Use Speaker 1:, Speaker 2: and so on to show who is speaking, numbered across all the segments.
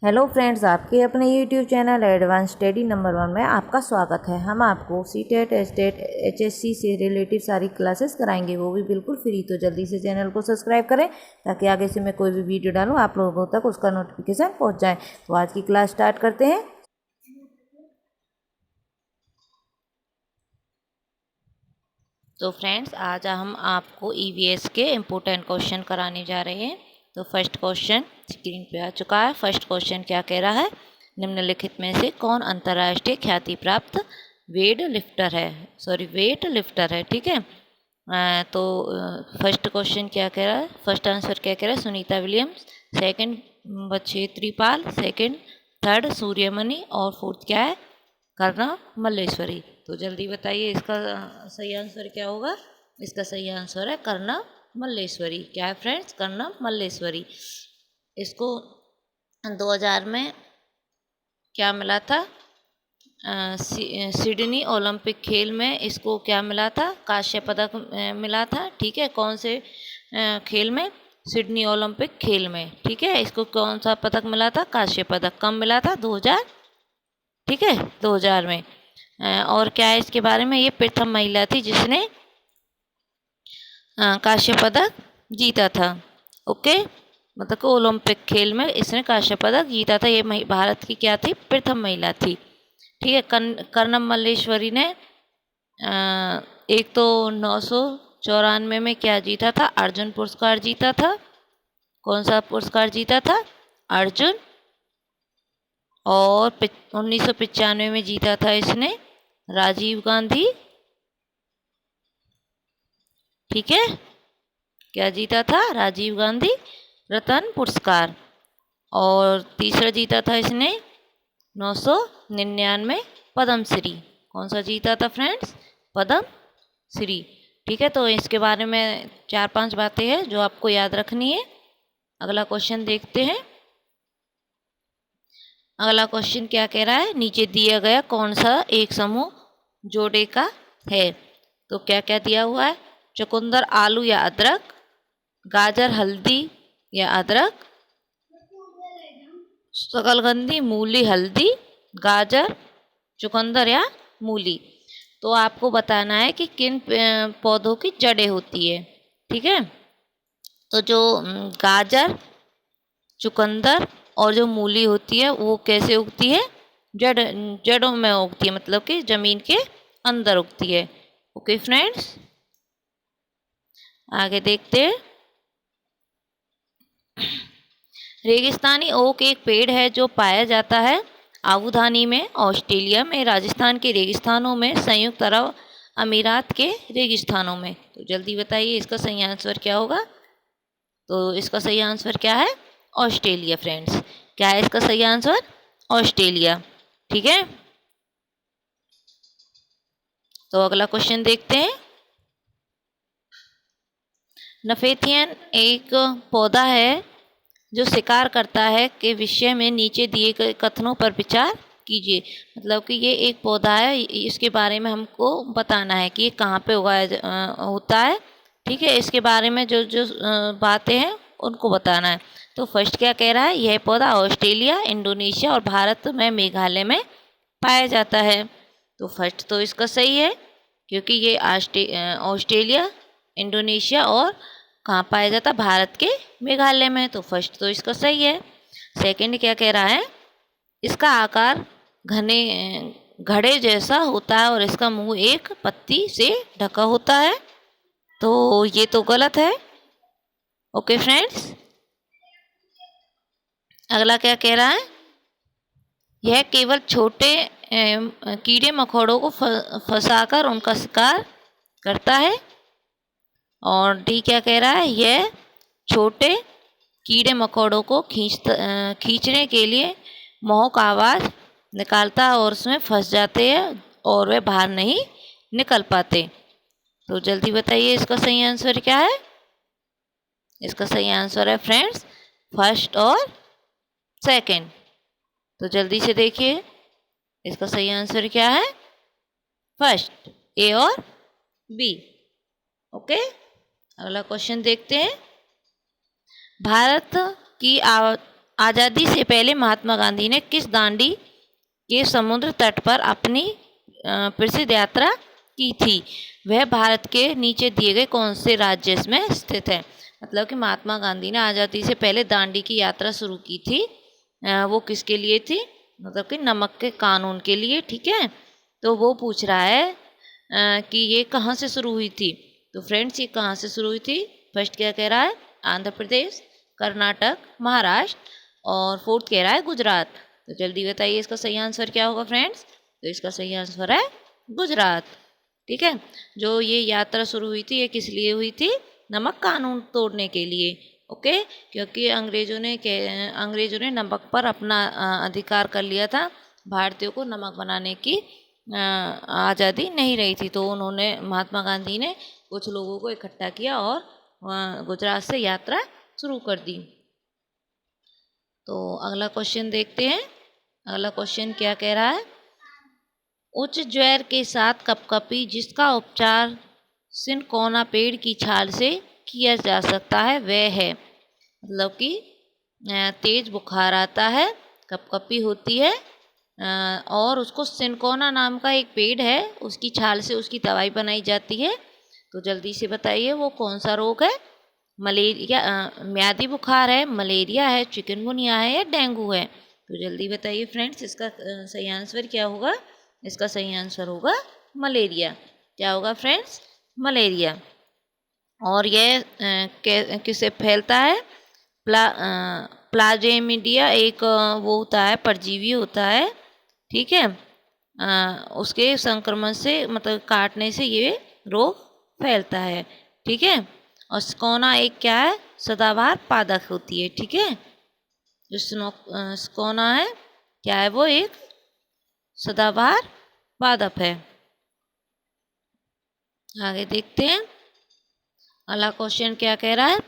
Speaker 1: Hello friends, आपके अपने YouTube channel advance study number 1 में आपका स्वागत है। हम आपको सीटेट स्टेट एचएससी से रिलेटेड सारी क्लासेस कराएंगे, वो भी बिल्कुल फ्री। तो जल्दी से चैनल को सब्सक्राइब करें ताकि आगे से मैं कोई भी वीडियो डालूं आप लोगों तक उसका नोटिफिकेशन पहुंच जाए। तो आज की क्लास स्टार्ट करते हैं। तो फ्रेंड्स, आज हम आपको ईवीएस के इम्पोर्टेंट क्वेश्चन कराने जा रहे हैं। तो फर्स्ट क्वेश्चन स्क्रीन पे आ चुका है। फर्स्ट क्वेश्चन क्या कह रहा है, निम्नलिखित में से कौन अंतर्राष्ट्रीय ख्याति प्राप्त वेट लिफ्टर है। ठीक है। तो फर्स्ट क्वेश्चन क्या कह रहा है, फर्स्ट आंसर क्या कह रहा है, सुनीता विलियम्स। सेकंड बछेत्री पाल, सेकंड थर्ड सूर्यमणि और फोर्थ क्या है, कर्णा मल्लेश्वरी। तो जल्दी बताइए इसका सही आंसर क्या होगा। इसका सही आंसर है कर्णा मल्लेश्वरी। क्या है फ्रेंड्स, कर्णा मल्लेश्वरी। इसको 2000 में क्या मिला था, सिडनी ओलंपिक खेल में इसको क्या मिला था, कांस्य पदक मिला था। ठीक है, कौन से खेल में, सिडनी ओलंपिक खेल में। ठीक है, इसको कौन सा पदक मिला था, कांस्य पदक। कब मिला था, 2000। ठीक है, 2000 में। और क्या है इसके बारे में, ये प्रथम महिला थी जिसने कांस्य पदक जीता था। ओके, मतलब कि ओलंपिक खेल में इसने कांस्य पदक जीता था। ये भारत की क्या थी, प्रथम महिला थी। ठीक है, कर्णम मल्लेश्वरी ने एक तो 994 में क्या जीता था, अर्जुन पुरस्कार जीता था। कौन सा पुरस्कार जीता था, अर्जुन। और 1995 में जीता था इसने राजीव गांधी। ठीक है, क्या जीता था, राजीव गांधी रत्न पुरस्कार। और तीसरा जीता था इसने 999 पद्मश्री। कौन सा जीता था फ्रेंड्स, पद्मश्री। ठीक है, तो इसके बारे में 4-5 बातें हैं जो आपको याद रखनी है। अगला क्वेश्चन देखते हैं। अगला क्वेश्चन क्या कह रहा है, नीचे दिया गया कौन सा एक समूह जोड़े का है। तो क्या क्या दिया हुआ है, चुकंदर आलू या अदरक, गाजर हल्दी या अदरक, शकलकंदी मूली हल्दी, गाजर चुकंदर या मूली। तो आपको बताना है कि किन पौधों की जड़ें होती है। ठीक है, तो जो गाजर चुकंदर और जो मूली होती है वो कैसे उगती है, जड़ों में उगती है, मतलब कि जमीन के अंदर उगती है। ओके फ्रेंड्स, आगे देखते हैं। रेगिस्तानी ओक एक पेड़ है जो पाया जाता है आबू धानी में, ऑस्ट्रेलिया में, राजस्थान के रेगिस्तानों में, संयुक्त अरब अमीरात के रेगिस्तानों में। तो जल्दी बताइए इसका सही आंसर क्या होगा। तो इसका सही आंसर क्या है, ऑस्ट्रेलिया फ्रेंड्स। क्या है इसका सही आंसर, ऑस्ट्रेलिया। ठीक है, तो अगला क्वेश्चन देखते हैं। नफेथियन एक पौधा है जो शिकार करता है के विषय में नीचे दिए गए कथनों पर विचार कीजिए। मतलब कि ये एक पौधा है, इसके बारे में हमको बताना है कि ये कहाँ पे उगाया होता है। ठीक है, इसके बारे में जो जो बातें हैं उनको बताना है। तो फर्स्ट क्या कह रहा है, यह पौधा ऑस्ट्रेलिया, इंडोनेशिया और भारत में मेघालय में पाया जाता है। तो फर्स्ट तो इसका सही है, क्योंकि ये ऑस्ट्रेलिया, इंडोनेशिया और कहाँ पाया जाता, भारत के मेघालय में। तो फर्स्ट तो इसका सही है। सेकंड क्या कह रहा है, इसका आकार घने घड़े जैसा होता है और इसका मुंह एक पत्ती से ढका होता है। तो ये तो गलत है। ओके फ्रेंड्स, अगला क्या कह रहा है, यह केवल छोटे कीड़े मकोड़ों को फंसाकर उनका शिकार करता है। और डी क्या कह रहा है, यह छोटे कीड़े मकोड़ों को खींचने के लिए महक आवाज़ निकालता है और उसमें फंस जाते हैं और वे बाहर नहीं निकल पाते। तो जल्दी बताइए इसका सही आंसर क्या है। इसका सही आंसर है फ्रेंड्स फर्स्ट और सेकंड। तो जल्दी से देखिए इसका सही आंसर क्या है, फर्स्ट, ए और बी। ओके, अगला क्वेश्चन देखते हैं। भारत की आज़ादी से पहले महात्मा गांधी ने किस दांडी के समुद्र तट पर अपनी प्रसिद्ध यात्रा की थी? वह भारत के नीचे दिए गए कौन से राज्य में स्थित है? मतलब कि महात्मा गांधी ने आज़ादी से पहले दांडी की यात्रा शुरू की थी। वो किसके लिए थी? मतलब कि नमक के कानून के लिए। ठीक है, तो वो पूछ रहा है कि ये कहाँ से शुरू हुई थी। तो फ्रेंड्स, ये कहाँ से शुरू हुई थी? फर्स्ट क्या कह रहा है? आंध्र प्रदेश, कर्नाटक, महाराष्ट्र, और फोर्थ कह रहा है गुजरात। तो जल्दी बताइए इसका सही आंसर क्या होगा फ्रेंड्स? तो इसका सही आंसर है गुजरात। ठीक है, जो ये यात्रा शुरू हुई थी ये किस लिए हुई थी? नमक कानून तोड़ने के लिए। ओके, क्योंकि अंग्रेजों ने नमक पर अपना अधिकार कर लिया था। भारतीयों को नमक बनाने की आज़ादी नहीं रही थी, तो उन्होंने, महात्मा गांधी ने कुछ लोगों को इकट्ठा किया और गुजरात से यात्रा शुरू कर दी। तो अगला क्वेश्चन देखते हैं। अगला क्वेश्चन क्या कह रहा है? उच्च ज्वर के साथ कपकपी जिसका उपचार सिनकोना पेड़ की छाल से किया जा सकता है वह है, मतलब कि तेज बुखार आता है, कपकपी होती है, और उसको सिनकोना नाम का एक पेड़ है, उसकी छाल से उसकी दवाई बनाई जाती है। तो जल्दी से बताइए वो कौन सा रोग है? मलेरिया, म्यादी बुखार है, मलेरिया है, चिकनगुनिया है, या डेंगू है? तो जल्दी बताइए फ्रेंड्स, इसका सही आंसर क्या होगा? इसका सही आंसर होगा मलेरिया। क्या होगा फ्रेंड्स? मलेरिया। और ये किससे फैलता है? प्लाज्मीडिया एक वो होता है, परजीवी होता है। ठीक है, उसके संक्रमण से, मतलब काटने से ये रोग फैलता है। ठीक है, और स्कोना एक क्या है? सदाबहार पादप होती है। ठीक है, जो स्कोना है क्या है? वो एक सदाबहार पादप है। आगे देखते हैं अगला क्वेश्चन क्या कह रहा है?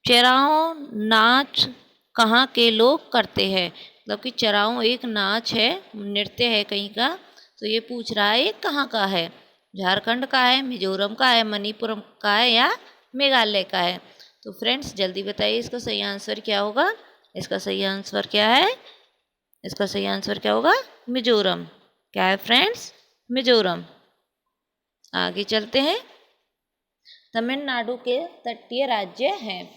Speaker 1: चराओं नाच कहाँ के लोग करते हैं? मतलब कि चराओं एक नाच है, नृत्य है कहीं का। तो ये पूछ रहा है ये कहाँ का है? झारखंड का है, मिजोरम का है, मणिपुर का है, या मेघालय का है? तो फ्रेंड्स जल्दी बताइए इसका सही आंसर क्या होगा? इसका सही आंसर क्या है? इसका सही आंसर क्या होगा? मिजोरम। क्या है फ्रेंड्स? मिजोरम। आगे चलते हैं। तमिलनाडु के तटीय राज्य हैं।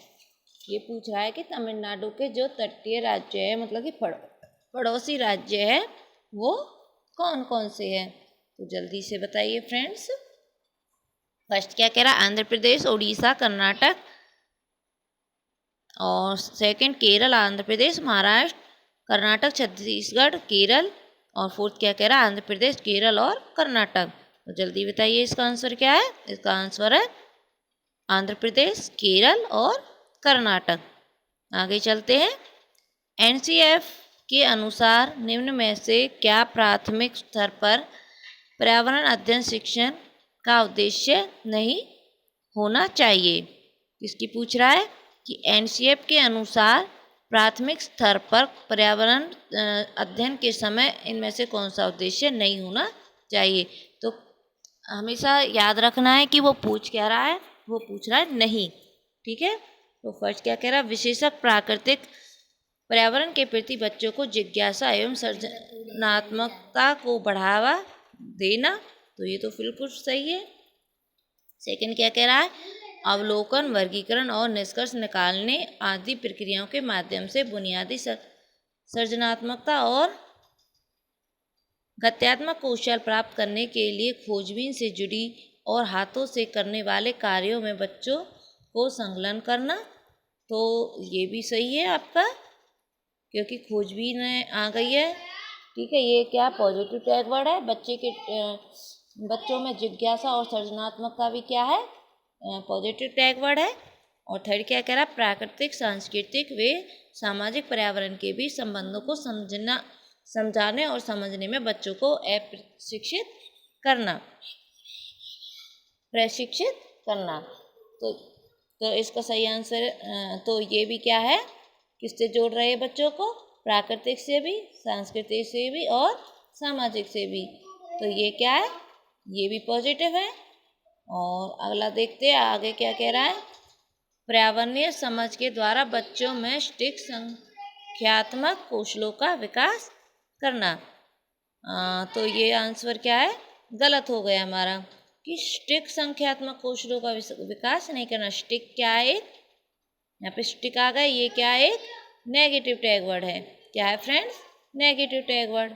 Speaker 1: ये पूछ रहा है कि तमिलनाडु के जो तटीय राज्य है, मतलब कि पड़ोसी राज्य है, वो कौन कौन से हैं? तो जल्दी से बताइए फ्रेंड्स। फर्स्ट क्या कह रहा है? आंध्र प्रदेश, उड़ीसा, कर्नाटक, और सेकंड केरल, आंध्र प्रदेश, महाराष्ट्र, कर्नाटक, छत्तीसगढ़, केरल, और फोर्थ क्या कह रहा है? आंध्र प्रदेश, केरल और कर्नाटक। तो जल्दी बताइए इसका आंसर क्या है? इसका आंसर है आंध्र प्रदेश, केरल और कर्नाटक। आगे चलते हैं। एनसीएफ के अनुसार निम्न में से क्या प्राथमिक स्तर पर पर्यावरण अध्ययन शिक्षण का उद्देश्य नहीं होना चाहिए? इसकी पूछ रहा है कि एनसीएफ के अनुसार प्राथमिक स्तर पर पर्यावरण अध्ययन के समय इनमें से कौन सा उद्देश्य नहीं होना चाहिए? तो हमेशा याद रखना है कि वो पूछ क्या रहा है? वो पूछ रहा है नहीं। ठीक है, तो फर्स्ट क्या कह रहा है? विशेषक प्राकृतिक पर्यावरण के प्रति बच्चों को जिज्ञासा एवं सृजनात्मकता को बढ़ावा देना। तो ये तो बिल्कुल सही है। सेकंड क्या कह रहा है? अवलोकन, वर्गीकरण और निष्कर्ष निकालने आदि प्रक्रियाओं के माध्यम से बुनियादी सृजनात्मकता और गत्यात्मक कौशल प्राप्त करने के लिए खोजबीन से जुड़ी और हाथों से करने वाले कार्यों में बच्चों को संलग्न करना। तो ये भी सही है आपका, क्योंकि खोजबीन आ गई है। ठीक है, ये क्या पॉजिटिव टैग वर्ड है? बच्चों में जिज्ञासा और सृजनात्मकता भी क्या है? पॉजिटिव टैग वर्ड है। और थर्ड क्या कह रहा है? प्राकृतिक, सांस्कृतिक व सामाजिक पर्यावरण के बीच संबंधों को समझाने और समझने में बच्चों को प्रशिक्षित करना। तो इसका सही आंसर, तो ये भी क्या है? किससे जोड़ रहे हैं बच्चों को? प्राकृतिक से भी, सांस्कृतिक से भी और सामाजिक से भी। तो ये क्या है? ये भी पॉजिटिव है। और अगला देखते हैं आगे क्या कह रहा है। पर्यावरणीय समझ के द्वारा बच्चों में संख्यात्मक कौशलों का विकास करना। तो ये आंसर क्या है, गलत हो गया हमारा, कि स्टिक संख्यात्मक कौशलों का विकास नहीं करना। स्टिक क्या है, यहाँ पे स्टिक आ गया, ये क्या है, एक नेगेटिव टैग वर्ड है। क्या है फ्रेंड्स, नेगेटिव टैग वर्ड।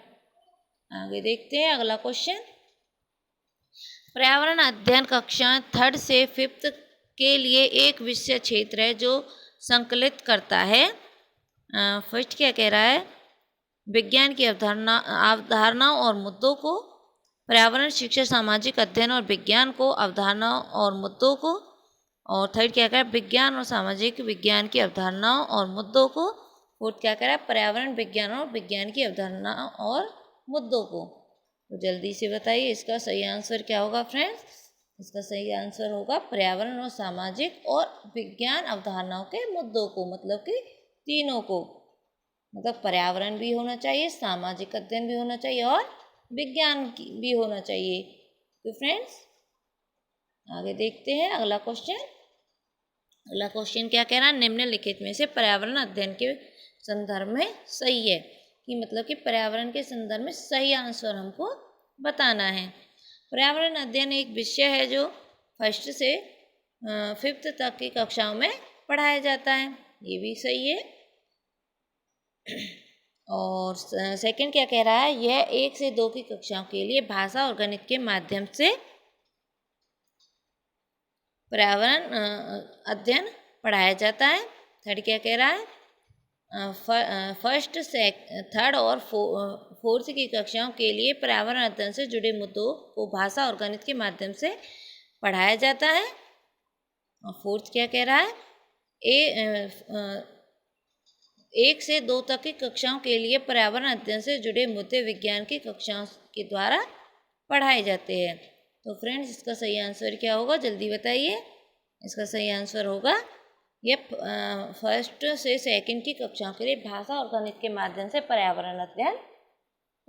Speaker 1: आगे देखते हैं अगला क्वेश्चन। पर्यावरण अध्ययन कक्षा 3rd से 5th के लिए एक विषय क्षेत्र है जो संकलित करता है। फर्स्ट क्या कह रहा है, विज्ञान की अवधारणाओं और मुद्दों को, पर्यावरण शिक्षा सामाजिक अध्ययन और विज्ञान को, अवधारणाओं और मुद्दों को। और थर्ड क्या कह रहा है, विज्ञान और सामाजिक विज्ञान की अवधारणाओं और मुद्दों को। फोर्थ क्या कह रहा है, पर्यावरण विज्ञान और विज्ञान की अवधारणाओं और मुद्दों को। तो जल्दी से बताइए इसका सही आंसर क्या होगा फ्रेंड्स। इसका सही आंसर होगा पर्यावरण और सामाजिक और विज्ञान अवधारणाओं के मुद्दों को, मतलब कि तीनों को। मतलब पर्यावरण भी होना चाहिए, सामाजिक अध्ययन भी होना चाहिए और विज्ञान भी होना चाहिए। तो फ्रेंड्स आगे देखते हैं अगला क्वेश्चन। अगला क्वेश्चन क्या कह रहा है, निम्नलिखित में से पर्यावरण अध्ययन के संदर्भ में सही है, कि मतलब कि पर्यावरण के संदर्भ में सही आंसर हमको बताना है। पर्यावरण अध्ययन एक विषय है जो 1st से 5th तक की कक्षाओं में पढ़ाया जाता है, ये भी सही है। और सेकंड क्या कह रहा है, यह 1 से 2 की कक्षाओं के लिए भाषा और गणित के माध्यम से पर्यावरण अध्ययन पढ़ाया जाता है। थर्ड क्या कह रहा है, 1st, 3rd और 4th की कक्षाओं के लिए पर्यावरण अध्ययन से जुड़े मुद्दों को भाषा और गणित के माध्यम से पढ़ाया जाता है। और 4th क्या कह रहा है, 1 से 2 तक की कक्षाओं के लिए पर्यावरण अध्ययन से जुड़े मुद्दे विज्ञान की कक्षाओं के द्वारा पढ़ाए जाते हैं। तो फ्रेंड्स इसका सही आंसर क्या होगा, जल्दी बताइए। इसका सही आंसर होगा ये 1st से 2nd की कक्षाओं के लिए भाषा और गणित के माध्यम से पर्यावरण अध्ययन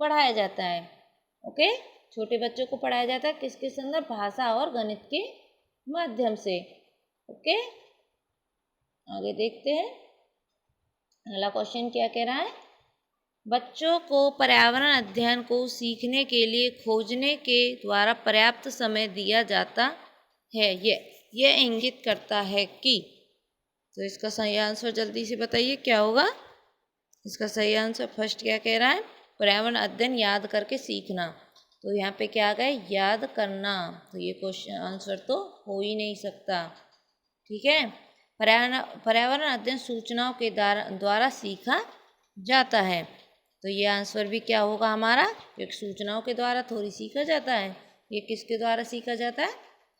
Speaker 1: पढ़ाया जाता है। ओके, छोटे बच्चों को पढ़ाया जाता है किसके संदर्भ, भाषा और गणित के माध्यम से। ओके, आगे देखते हैं अगला क्वेश्चन क्या कह रहा है। बच्चों को पर्यावरण अध्ययन को सीखने के लिए खोजने के द्वारा पर्याप्त समय दिया जाता है, यह इंगित करता है कि। तो इसका सही आंसर जल्दी से बताइए क्या होगा। इसका सही आंसर फर्स्ट क्या कह रहा है, पर्यावरण अध्ययन याद करके सीखना। तो यहाँ पे क्या आ गया, याद करना। तो ये क्वेश्चन आंसर तो हो ही नहीं सकता। ठीक है, पर्यावरण अध्ययन सूचनाओं के द्वारा सीखा जाता है। तो ये आंसर भी क्या होगा हमारा, एक सूचनाओं के द्वारा थोड़ी सीखा जाता है, ये किसके द्वारा सीखा जाता है,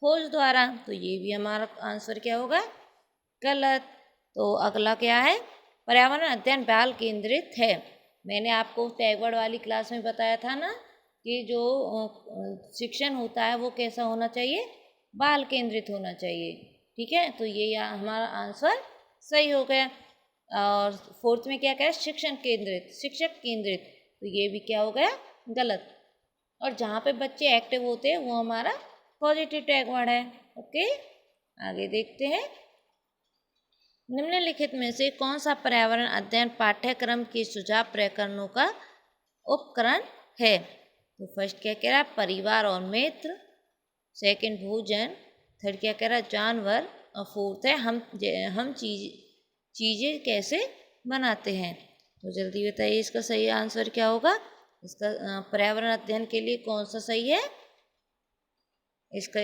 Speaker 1: खोज द्वारा। तो ये भी हमारा आंसर क्या होगा, गलत। तो अगला क्या है, पर्यावरण अध्ययन बाल केंद्रित है। मैंने आपको टैग वर्ड वाली क्लास में बताया था ना कि जो शिक्षण होता है वो कैसा होना चाहिए, बाल केंद्रित होना चाहिए। ठीक है, तो ये हमारा आंसर सही हो गया। और 4th में क्या कह रहा है, शिक्षण केंद्रित, शिक्षक केंद्रित। तो ये भी क्या हो गया, गलत। और जहाँ पे बच्चे एक्टिव होते हैं वो हमारा पॉजिटिव टैग वर्ड है। ओके, आगे देखते हैं। निम्नलिखित में से कौन सा पर्यावरण अध्ययन पाठ्यक्रम के सुझाव प्रकरणों का उपकरण है। तो फर्स्ट क्या कह रहा है, परिवार और मित्र। सेकंड भोजन। थर्ड क्या कह रहा है, जानवर। और 4th है हम चीज़ें कैसे बनाते हैं। तो जल्दी बताइए इसका सही आंसर क्या होगा। इसका पर्यावरण अध्ययन के लिए कौन सा सही है, इसका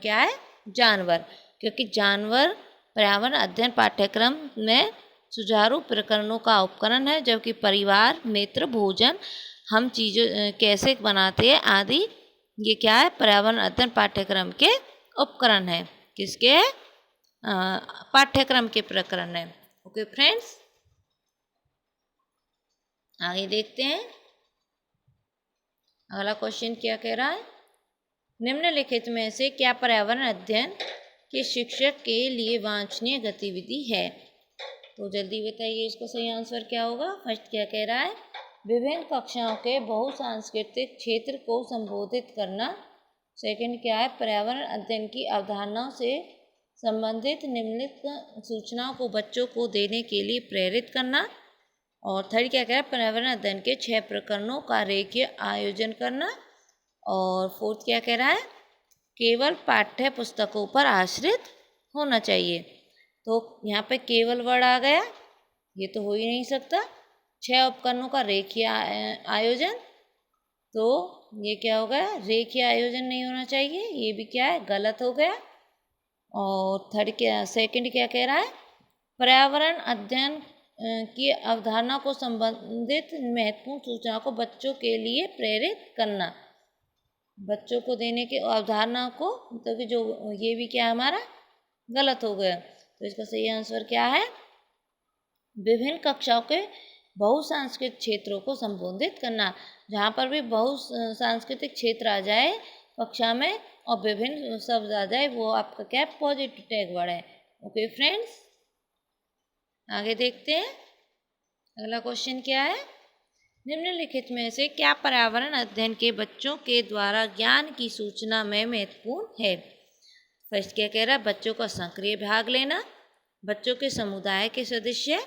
Speaker 1: क्या है, जानवर। क्योंकि जानवर पर्यावरण अध्ययन पाठ्यक्रम में सुचारू प्रकरणों का उपकरण है, जबकि परिवार, मित्र, भोजन, हम चीज़ें कैसे बनाते हैं आदि ये क्या है, पर्यावरण अध्ययन पाठ्यक्रम के उपकरण है। किसके, पाठ्यक्रम के प्रकरण है। ओके फ्रेंड्स, आगे देखते हैं अगला क्वेश्चन क्या कह रहा है। निम्नलिखित में से क्या पर्यावरण अध्ययन के शिक्षक के लिए वांछनीय गतिविधि है। तो जल्दी बताइए इसका सही आंसर क्या होगा। फर्स्ट क्या कह रहा है, विभिन्न कक्षाओं के बहुसांस्कृतिक क्षेत्र को संबोधित करना। सेकंड क्या है, पर्यावरण अध्ययन की अवधारणाओं से संबंधित निम्नलिखित सूचनाओं को बच्चों को देने के लिए प्रेरित करना। और थर्ड क्या कह रहा है, पर्यावरण अध्ययन के 6 प्रकरणों का रेखीय आयोजन करना। और फोर्थ क्या कह रहा है, केवल पाठ्य पुस्तकों पर आश्रित होना चाहिए। तो यहाँ पे केवल वर्ड आ गया, ये तो हो ही नहीं सकता। 6 उपकरणों का रेखीय आयोजन, तो ये क्या हो गया, रेखीय आयोजन नहीं होना चाहिए, ये भी क्या है, गलत हो गया। और सेकंड क्या कह रहा है, पर्यावरण अध्ययन की अवधारणा को संबंधित महत्वपूर्ण सूचना को बच्चों के लिए प्रेरित करना। बच्चों को देने के अवधारणा को, मतलब कि जो ये भी क्या हमारा गलत हो गया। तो इसका सही आंसर क्या है, विभिन्न कक्षाओं के बहुसांस्कृतिक क्षेत्रों को संबोधित करना। जहाँ पर भी बहुसांस्कृतिक क्षेत्र आ जाए कक्षा में और विभिन्न शब्द आ जाए, वो आपका क्या पॉजिटिव टैग वर्ड है। ओके फ्रेंड्स, आगे देखते हैं अगला क्वेश्चन क्या है, निम्नलिखित में से क्या पर्यावरण अध्ययन के बच्चों के द्वारा ज्ञान की सूचना में महत्वपूर्ण है। फर्स्ट क्या कह रहा है, बच्चों का सक्रिय भाग लेना, बच्चों के समुदाय के सदस्य,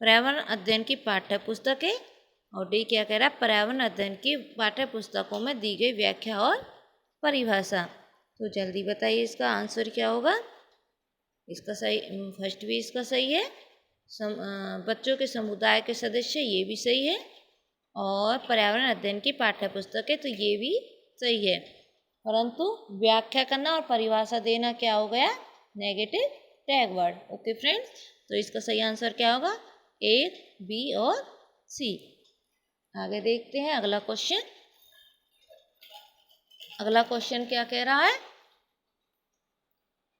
Speaker 1: पर्यावरण अध्ययन की पाठ्य पुस्तकें, और डी क्या कह रहा है, पर्यावरण अध्ययन की पाठ्य पुस्तकों में दी गई व्याख्या और परिभाषा। तो जल्दी बताइए इसका आंसर क्या होगा। इसका सही, फर्स्ट भी इसका सही है, बच्चों के समुदाय के सदस्य, ये भी सही है, और पर्यावरण अध्ययन की पाठ्य पुस्तकें, तो ये भी सही है। परंतु व्याख्या करना और परिभाषा देना क्या हो गया, negative tag word. Okay friends, तो इसका सही आंसर क्या होगा, ए, बी और सी। आगे देखते हैं अगला क्वेश्चन। अगला क्वेश्चन क्या कह रहा है,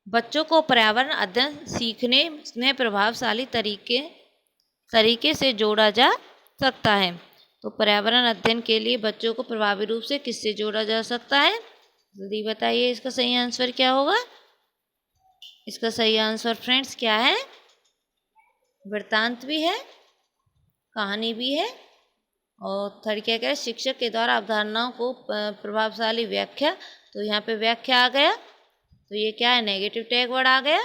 Speaker 1: बच्चों को पर्यावरण अध्ययन सीखने में प्रभावशाली तरीके से जोड़ा जा सकता है। तो पर्यावरण अध्ययन के लिए बच्चों को प्रभावी रूप से किससे जोड़ा जा सकता है, जल्दी बताइए इसका सही आंसर क्या होगा। इसका सही आंसर फ्रेंड्स क्या है, वृत्तांत भी है, कहानी भी है, और थर्ड क्या कह रहा है, शिक्षक के द्वारा अवधारणाओं को प्रभावशाली व्याख्या। तो यहाँ पे व्याख्या आ गया, तो ये क्या है, नेगेटिव टैग वर्ड आ गया।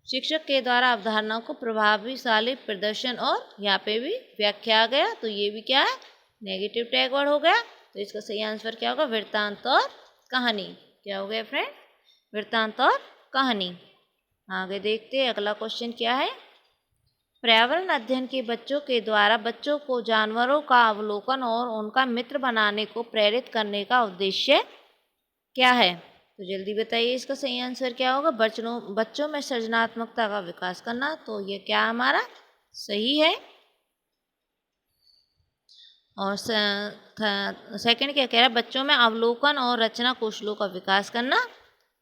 Speaker 1: शिक्षक के द्वारा अवधारणाओं को प्रभावशाली प्रदर्शन, और यहाँ पे भी व्याख्या आ गया, तो ये भी क्या है, नेगेटिव टैग वर्ड हो गया। तो इसका सही आंसर क्या होगा, वृत्तांत और कहानी। क्या हो गया फ्रेंड, वृत्तांत और कहानी। आगे देखते हैं अगला क्वेश्चन क्या है, पर्यावरण अध्ययन के बच्चों के द्वारा बच्चों को जानवरों का अवलोकन और उनका मित्र बनाने को प्रेरित करने का उद्देश्य क्या है। तो जल्दी बताइए इसका सही आंसर क्या होगा, बच्चों में सृजनात्मकता का विकास करना। तो ये क्या हमारा सही है। और सेकंड क्या कह रहा है, बच्चों में अवलोकन और रचना कौशलों का विकास करना।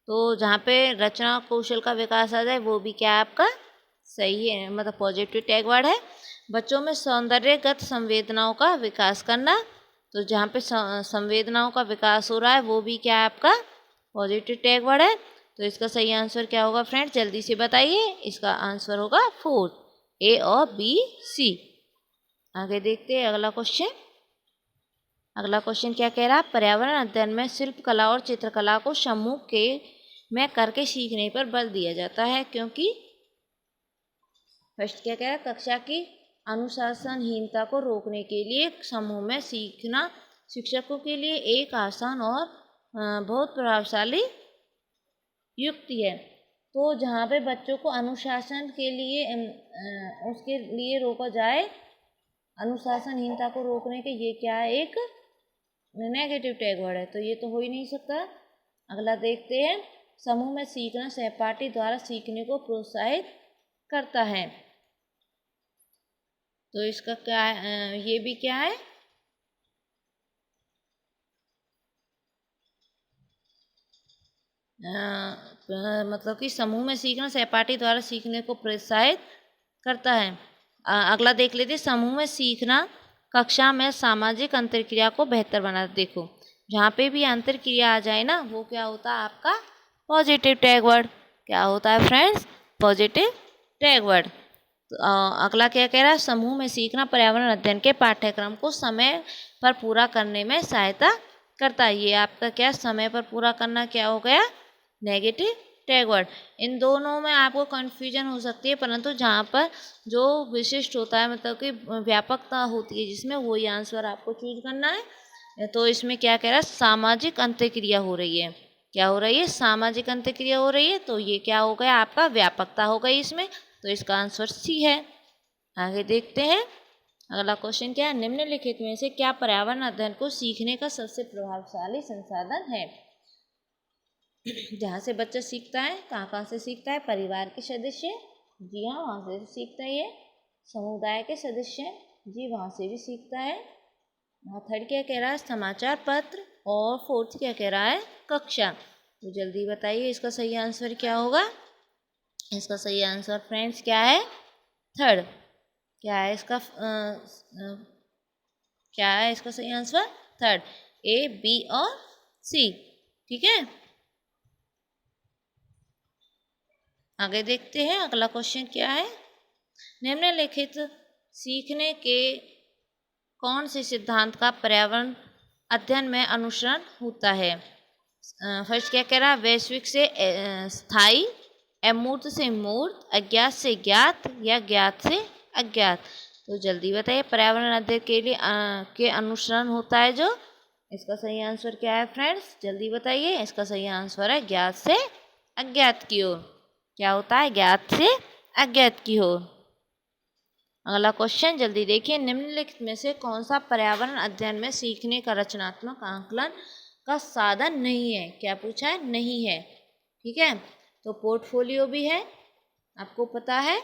Speaker 1: तो जहाँ पे रचना कौशल का विकास आ जाए वो भी क्या है आपका सही है, मतलब पॉजिटिव टैग वर्ड है। बच्चों में सौंदर्यगत संवेदनाओं का विकास करना। तो जहाँ पे संवेदनाओं का विकास हो रहा है वो भी क्या है आपका पॉजिटिव टैग वर्ड है। तो इसका सही आंसर क्या होगा फ्रेंड्स, जल्दी से बताइए। इसका आंसर होगा 4, ए और बी सी। आगे देखते हैं अगला क्वेश्चन। अगला क्वेश्चन क्या कह रहा है, पर्यावरण अध्ययन में शिल्प कला और चित्रकला को समूह के में करके सीखने पर बल दिया जाता है, क्योंकि फर्स्ट क्या कह रहा है, कक्षा की अनुशासनहीनता को रोकने के लिए समूह में सीखना शिक्षकों के लिए एक आसान और बहुत प्रभावशाली युक्ति है। तो जहाँ पे बच्चों को अनुशासन के लिए उसके लिए रोका जाए, अनुशासनहीनता को रोकने के, ये क्या है एक नेगेटिव टैग वर्ड है, तो ये तो हो ही नहीं सकता। अगला देखते हैं, समूह में सीखना सहपाठी द्वारा सीखने को प्रोत्साहित करता है। तो इसका क्या ये भी क्या है, मतलब कि समूह में सीखना सहपाठी द्वारा सीखने को प्रोत्साहित करता है। अगला देख लेते, समूह में सीखना कक्षा में सामाजिक अंतरक्रिया को बेहतर बनाता। देखो जहाँ पे भी अंतरक्रिया आ जाए ना, वो क्या होता है आपका पॉजिटिव टैग वर्ड। क्या होता है फ्रेंड्स, पॉजिटिव टैग वर्ड। तो अगला क्या कह रहा है, समूह में सीखना पर्यावरण अध्ययन के पाठ्यक्रम को समय पर पूरा करने में सहायता करता है। ये आपका क्या समय पर पूरा करना क्या हो गया, नेगेटिव टैग वर्ड। इन दोनों में आपको कन्फ्यूजन हो सकती है, परंतु जहाँ पर जो विशिष्ट होता है मतलब कि व्यापकता होती है जिसमें वही आंसर आपको चूज करना है। तो इसमें क्या कह रहा है, सामाजिक अंत्यक्रिया हो रही है। क्या हो रही है, सामाजिक अंत्यक्रिया हो रही है। तो ये क्या हो गया आपका, व्यापकता हो गई इसमें। तो इसका आंसर सी है। आगे देखते हैं अगला क्वेश्चन क्या है, निम्नलिखित में से क्या पर्यावरण अध्ययन को सीखने का सबसे प्रभावशाली संसाधन है। जहाँ से बच्चा सीखता है, कहाँ कहाँ से सीखता है, परिवार के सदस्य, जी हाँ वहाँ से भी सीखता है। ये समुदाय के सदस्य, जी वहाँ से भी सीखता है। थर्ड क्या कह रहा है, समाचार पत्र। और फोर्थ क्या कह रहा है, कक्षा। तो जल्दी बताइए इसका सही आंसर क्या होगा। इसका सही आंसर फ्रेंड्स क्या है, थर्ड। क्या है इसका क्या है इसका सही आंसर, थर्ड। ए, बी और सी। ठीक है, आगे देखते हैं अगला क्वेश्चन क्या है, निम्नलिखित सीखने के कौन से सिद्धांत का पर्यावरण अध्ययन में अनुसरण होता है। फर्स्ट क्या कह रहा है, वैश्विक से स्थायी, अमूर्त से मूर्त, अज्ञात से ज्ञात या ज्ञात से अज्ञात। तो जल्दी बताइए पर्यावरण अध्ययन के लिए के अनुसरण होता है जो, इसका सही आंसर क्या है फ्रेंड्स, जल्दी बताइए। इसका सही आंसर है ज्ञात से अज्ञात की ओर। क्या होता है, ज्ञात से अज्ञात की ओर। अगला क्वेश्चन जल्दी देखिए, निम्नलिखित में से कौन सा पर्यावरण अध्ययन में सीखने का रचनात्मक आकलन का साधन नहीं है। क्या पूछा है, नहीं है। ठीक है, तो पोर्टफोलियो भी है आपको पता है,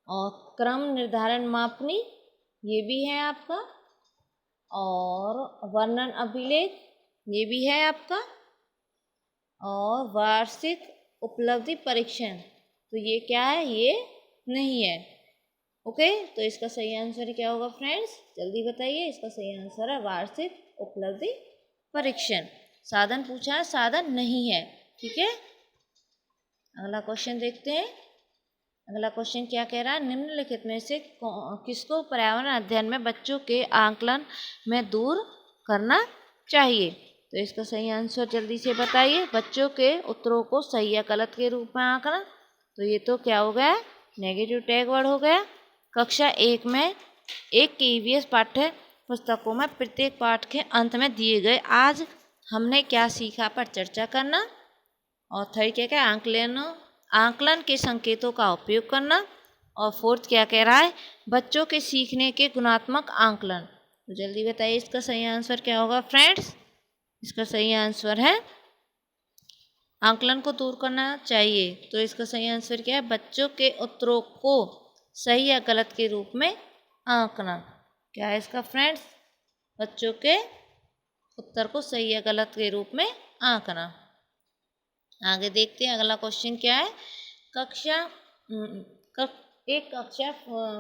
Speaker 1: और क्रम निर्धारण मापनी ये भी है आपका, और वर्णन अभिलेख ये भी है आपका, और वार्षिक उपलब्धि परीक्षण तो ये क्या है, ये नहीं है। ओके, तो इसका सही आंसर क्या होगा फ्रेंड्स, जल्दी बताइए। इसका सही आंसर है वार्षिक उपलब्धि परीक्षण। साधन पूछा है, साधन नहीं है। ठीक है, अगला क्वेश्चन देखते हैं। अगला क्वेश्चन क्या कह रहा है, निम्नलिखित में से किसको पर्यावरण अध्ययन में बच्चों के आकलन में दूर करना चाहिए। तो इसका सही आंसर जल्दी से बताइए। बच्चों के उत्तरों को सही या गलत के रूप में आंकना, तो ये तो क्या हो गया, नेगेटिव टैग वर्ड हो गया। कक्षा 1 में एक के ईवीएस पाठ्य पुस्तकों में प्रत्येक पाठ के अंत में दिए गए आज हमने क्या सीखा पर चर्चा करना। और थर्ड क्या क्या, आकलन के संकेतों का उपयोग करना। और फोर्थ क्या कह रहा है, बच्चों के सीखने के गुणात्मक आकलन। तो जल्दी बताइए इसका सही आंसर क्या होगा फ्रेंड्स। इसका सही आंसर है आकलन को दूर करना चाहिए। तो इसका सही आंसर क्या है, बच्चों के उत्तरों को सही या गलत के रूप में आंकना। क्या है इसका फ्रेंड्स, बच्चों के उत्तर को सही या गलत के रूप में आंकना। आगे देखते हैं अगला क्वेश्चन क्या है, एक कक्षा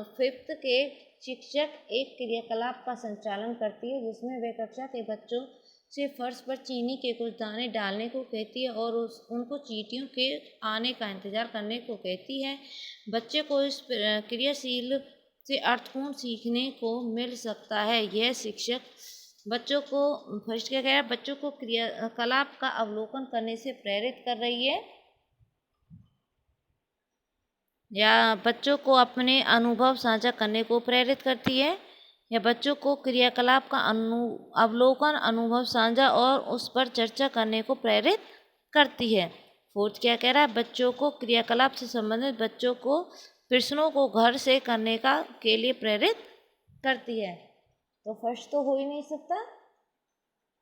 Speaker 1: 5th के शिक्षक एक क्रियाकलाप का संचालन करती है जिसमें वे कक्षा के बच्चों से फर्श पर चीनी के कुछ दाने डालने को कहती है और उनको चींटियों के आने का इंतजार करने को कहती है। बच्चे को इस क्रियाशील से अर्थपूर्ण सीखने को मिल सकता है। यह शिक्षक बच्चों को, फर्स्ट क्या कह रहा है, बच्चों को क्रियाकलाप का अवलोकन करने से प्रेरित कर रही है, या बच्चों को अपने अनुभव साझा करने को प्रेरित करती है, या बच्चों को क्रियाकलाप का अवलोकन, अनुभव साझा और उस पर चर्चा करने को प्रेरित करती है। फोर्थ क्या कह रहा है, बच्चों को क्रियाकलाप से संबंधित बच्चों को प्रश्नों को घर से करने का के लिए प्रेरित करती है। तो फर्स्ट तो हो ही नहीं सकता।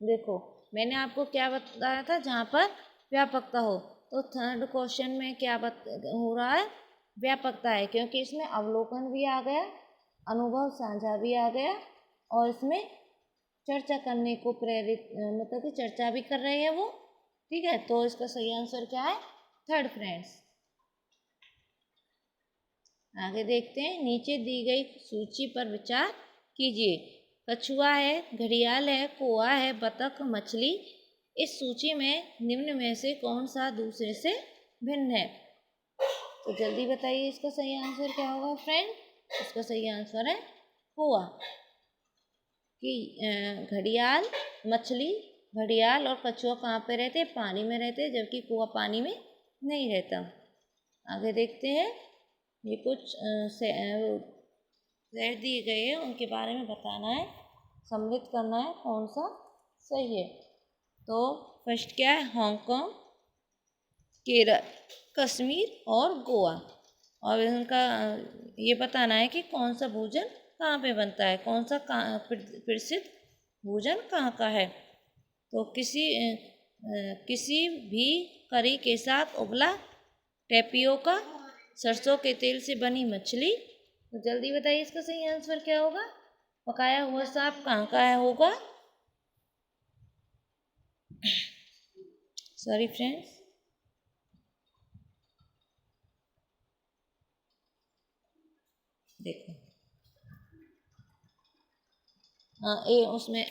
Speaker 1: देखो मैंने आपको क्या बताया था, जहाँ पर व्यापकता हो, तो थर्ड क्वेश्चन में क्या हो रहा है, व्यापकता है, क्योंकि इसमें अवलोकन भी आ गया, अनुभव साझा भी आ गया, और इसमें चर्चा करने को प्रेरित, मतलब कि चर्चा भी कर रहे हैं वो। ठीक है, तो इसका सही आंसर क्या है, थर्ड फ्रेंड्स। आगे देखते हैं, नीचे दी गई सूची पर विचार कीजिए। कछुआ है, घड़ियाल है, कौआ है, बतख, मछली। इस सूची में निम्न में से कौन सा दूसरे से भिन्न है। तो जल्दी बताइए इसका सही आंसर क्या होगा फ्रेंड। इसका सही आंसर है कौआ। कि घड़ियाल, मछली, घड़ियाल और कछुआ कहाँ पे रहते हैं? पानी में रहते हैं, जबकि कौवा पानी में नहीं रहता। आगे देखते हैं। ये कुछ शहर दिए गए हैं, उनके बारे में बताना है, सम्मिलित करना है कौन सा सही है। तो फर्स्ट क्या है? हांगकांग, केरल, कश्मीर और गोवा। और उनका ये बताना है कि कौन सा भोजन कहाँ पे बनता है, कौन सा प्रसिद्ध भोजन कहाँ का है। तो किसी भी करी के साथ उबला टेपियोका, सरसों के तेल से बनी मछली। तो जल्दी बताइए इसका सही आंसर क्या होगा? पकाया हुआ सांप कहाँ का है होगा? Sorry friends. देखो उसमें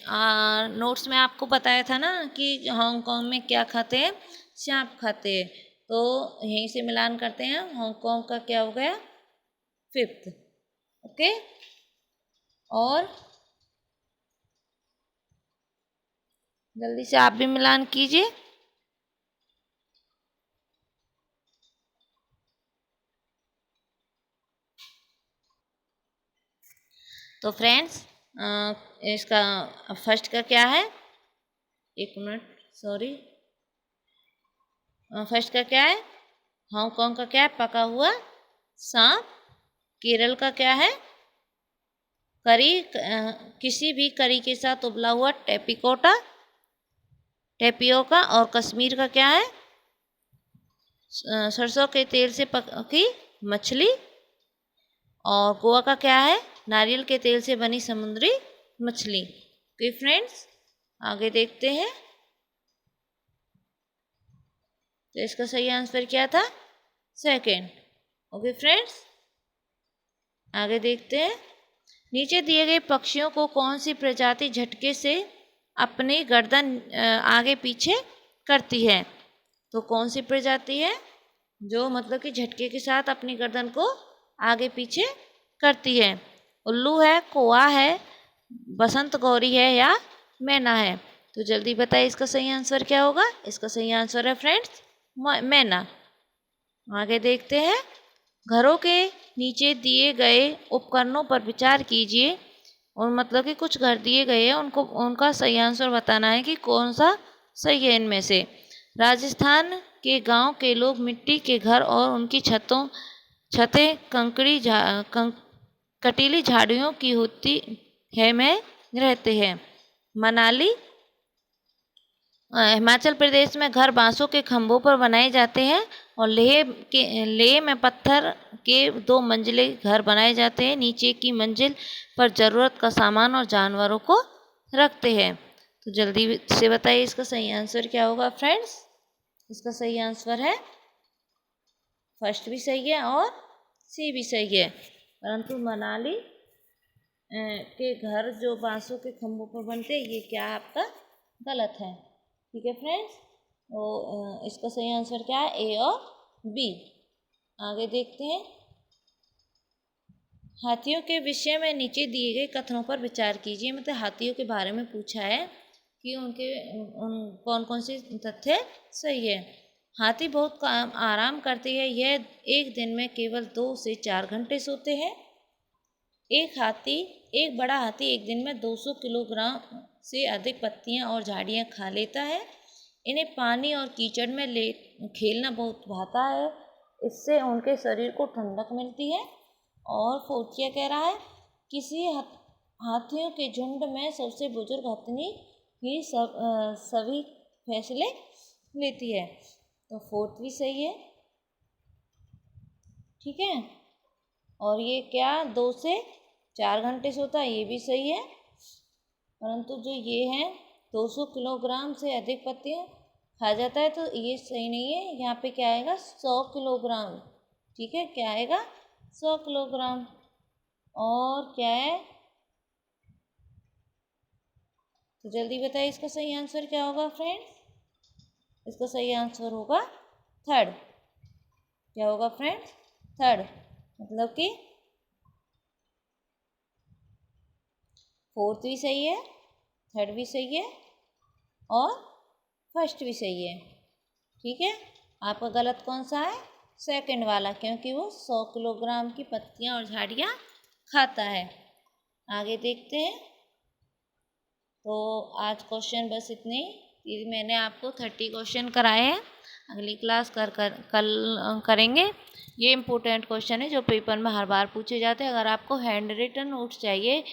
Speaker 1: नोट्स में आपको बताया था ना कि हांगकांग में क्या खाते हैं? सांप खाते हैं। तो यहीं से मिलान करते हैं। हांगकांग का क्या हो गया? 5th। ओके। और जल्दी से आप भी मिलान कीजिए। तो फ्रेंड्स इसका फर्स्ट का क्या है? एक मिनट, सॉरी। फर्स्ट का क्या है? हांगकांग का क्या है? पका हुआ सांप। केरल का क्या है? किसी भी करी के साथ उबला हुआ टेपियोका। और कश्मीर का क्या है? सरसों के तेल से पकी मछली। और गोवा का क्या है? नारियल के तेल से बनी समुद्री मछली। ओके फ्रेंड्स, आगे देखते हैं। तो इसका सही आंसर क्या था? 2nd। ओके फ्रेंड्स, आगे देखते हैं। नीचे दिए गए पक्षियों को कौन सी प्रजाति झटके से अपनी गर्दन आगे पीछे करती है? तो कौन सी प्रजाति है जो मतलब कि झटके के साथ अपनी गर्दन को आगे पीछे करती है? उल्लू है, कौवा है, बसंत गौरी है या मैना है? तो जल्दी बताइए इसका सही आंसर क्या होगा? इसका सही आंसर है फ्रेंड्स मैना। आगे देखते हैं। घरों के नीचे दिए गए उपकरणों पर विचार कीजिए। और मतलब कि कुछ घर दिए गए हैं, उनको उनका सही आंसर बताना है कि कौन सा सही है इनमें से। राजस्थान के गांव के लोग मिट्टी के घर और उनकी छतें कटीली झाड़ियों की होती है में रहते हैं। मनाली हिमाचल प्रदेश में घर बांसों के खंभों पर बनाए जाते हैं। और लेह में पत्थर के 2 मंजिले घर बनाए जाते हैं। नीचे की मंजिल पर ज़रूरत का सामान और जानवरों को रखते हैं। तो जल्दी से बताइए इसका सही आंसर क्या होगा फ्रेंड्स? इसका सही आंसर है फर्स्ट भी सही है और सी भी सही है। परंतु मनाली के घर जो बांसों के खंभों पर बनते हैं, ये क्या आपका गलत है। ठीक है फ्रेंड्स, तो इसका सही आंसर क्या है? ए और बी। आगे देखते हैं। हाथियों के विषय में नीचे दिए गए कथनों पर विचार कीजिए। मतलब हाथियों के बारे में पूछा है कि कौन कौन से तथ्य सही है। हाथी बहुत आराम करते हैं। यह एक दिन में केवल 2 से 4 घंटे सोते हैं। एक बड़ा हाथी एक दिन में 200 किलोग्राम से अधिक पत्तियां और झाड़ियां खा लेता है। इन्हें पानी और कीचड़ में खेलना बहुत भाता है। इससे उनके शरीर को ठंडक मिलती है। और फोर्थिया कह रहा है, किसी हाथियों के झुंड में सबसे बुजुर्ग हथनी ही सभी फैसले लेती है। तो 4th भी सही है। ठीक है। और ये क्या 2 से 4 घंटे सोता है, ये भी सही है। परंतु जो ये है 200 किलोग्राम से अधिक पत्तियां खा जाता है, तो ये सही नहीं है। यहाँ पे क्या आएगा? 100 किलोग्राम। ठीक है, क्या आएगा? 100 किलोग्राम। और क्या है? तो जल्दी बताइए इसका सही आंसर क्या होगा फ्रेंड्स? इसका सही आंसर होगा 3rd। क्या होगा फ्रेंड्स? 3rd। मतलब कि 4th भी सही है, 3rd भी सही है, और फर्स्ट भी सही है। ठीक है, आपका गलत कौन सा है? सेकंड वाला, क्योंकि वो 100 किलोग्राम की पत्तियां और झाड़ियाँ खाता है। आगे देखते हैं। तो आज क्वेश्चन बस इतने ही। मैंने आपको 30 क्वेश्चन कराए हैं। अगली क्लास कल करेंगे। ये इम्पोर्टेंट क्वेश्चन है जो पेपर में हर बार पूछे जाते हैं। अगर आपको हैंड रिटन नोट्स चाहिए,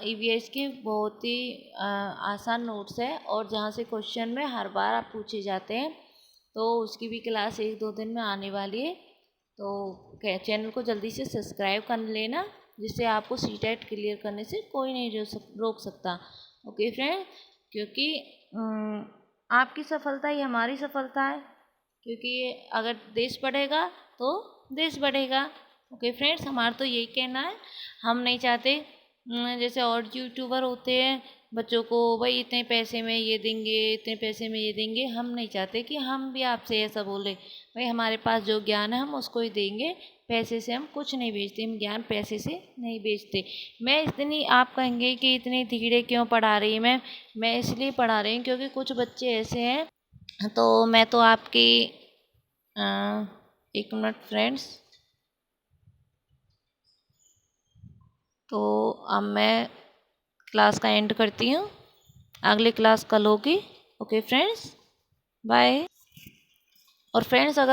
Speaker 1: ईवीएस के बहुत ही आसान नोट्स है और जहाँ से क्वेश्चन में हर बार आप पूछे जाते हैं, तो उसकी भी क्लास 1-2 दिन में आने वाली है। तो चैनल को जल्दी से सब्सक्राइब कर लेना, जिससे आपको सीटेट क्लियर करने से कोई नहीं रोक सकता। ओके फ्रेंड, क्योंकि आपकी सफलता ही हमारी सफलता है, क्योंकि अगर देश बढ़ेगा तो देश बढ़ेगा। ओके फ्रेंड्स, हमारा तो यही कहना है। हम नहीं चाहते जैसे और यूट्यूबर होते हैं, बच्चों को भाई इतने पैसे में ये देंगे, इतने पैसे में ये देंगे। हम नहीं चाहते कि हम भी आपसे ऐसा बोले। भाई हमारे पास जो ज्ञान है हम उसको ही देंगे। पैसे से हम कुछ नहीं बेचते, हम ज्ञान पैसे से नहीं बेचते। मैं इतनी, आप कहेंगे कि इतनी धीरे क्यों पढ़ा रही मैं इसलिए पढ़ा रही हूँ क्योंकि कुछ बच्चे ऐसे हैं। तो मैं तो आपकी एक मिनट फ्रेंड्स, तो अब मैं क्लास का एंड करती हूँ। अगली क्लास कल होगी। Okay friends, bye. और फ्रेंड्स, अगर